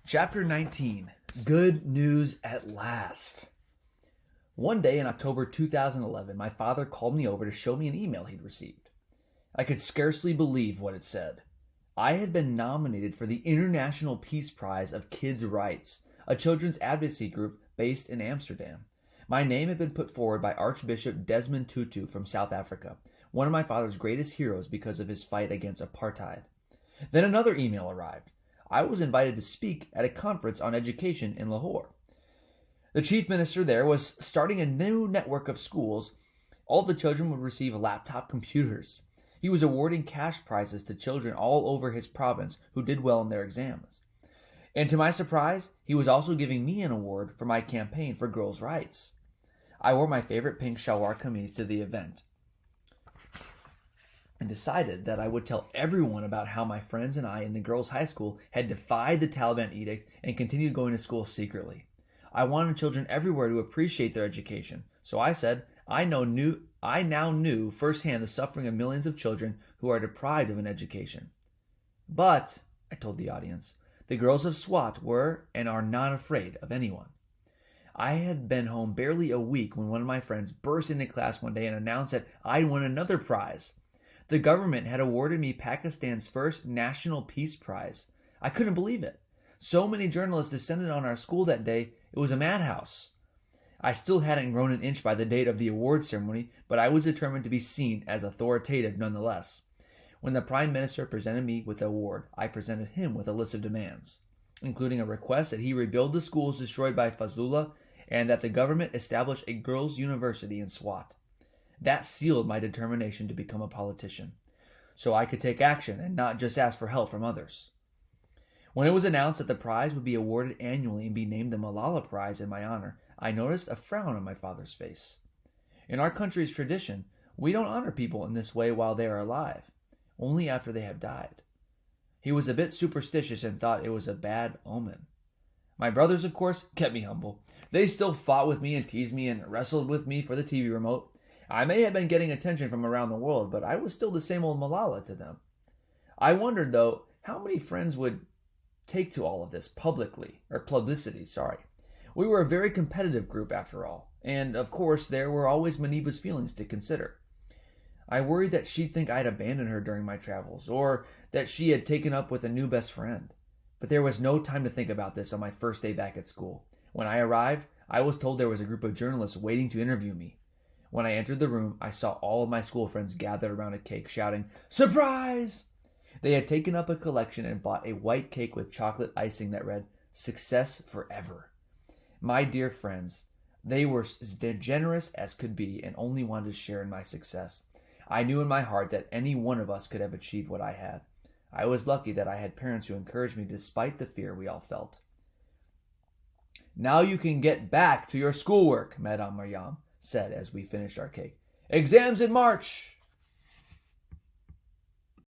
Chapter 19, Good News at Last. One day in October 2011, my father called me over to show me an email he'd received. I could scarcely believe what it said. I had been nominated for the International Peace Prize of Kids' Rights, a children's advocacy group based in Amsterdam. My name had been put forward by Archbishop Desmond Tutu from South Africa, one of my father's greatest heroes because of his fight against apartheid. Then another email arrived. I was invited to speak at a conference on education in Lahore. The chief minister there was starting a new network of schools. All the children would receive laptop computers. He was awarding cash prizes to children all over his province who did well in their exams. And to my surprise, he was also giving me an award for my campaign for girls' rights. I wore my favorite pink shalwar kameez to the event and decided that I would tell everyone about how my friends and I in the girls' high school had defied the Taliban edict and continued going to school secretly. I wanted children everywhere to appreciate their education, so I said I now knew firsthand the suffering of millions of children who are deprived of an education. But, I told the audience, the girls of Swat were and are not afraid of anyone. I had been home barely a week when one of my friends burst into class one day and announced that I'd won another prize. The government had awarded me Pakistan's first National Peace Prize. I couldn't believe it. So many journalists descended on our school that day, it was a madhouse. I still hadn't grown an inch by the date of the award ceremony, but I was determined to be seen as authoritative nonetheless. When the Prime Minister presented me with the award, I presented him with a list of demands, including a request that he rebuild the schools destroyed by Fazlullah and that the government establish a girls' university in Swat. That sealed my determination to become a politician, so I could take action and not just ask for help from others. When it was announced that the prize would be awarded annually and be named the Malala Prize in my honor, I noticed a frown on my father's face. In our country's tradition, we don't honor people in this way while they are alive, only after they have died. He was a bit superstitious and thought it was a bad omen. My brothers, of course, kept me humble. They still fought with me and teased me and wrestled with me for the TV remote. I may have been getting attention from around the world, but I was still the same old Malala to them. I wondered, though, how many friends would take to all of this publicity. We were a very competitive group after all, and of course there were always Maniba's feelings to consider. I worried that she'd think I'd abandoned her during my travels, or that she had taken up with a new best friend. But there was no time to think about this on my first day back at school. When I arrived, I was told there was a group of journalists waiting to interview me. When I entered the room, I saw all of my school friends gathered around a cake, shouting, "Surprise!" They had taken up a collection and bought a white cake with chocolate icing that read, "Success Forever." My dear friends, they were as generous as could be and only wanted to share in my success. I knew in my heart that any one of us could have achieved what I had. I was lucky that I had parents who encouraged me despite the fear we all felt. "Now you can get back to your schoolwork," Madame Mariam said as we finished our cake. "Exams in March!"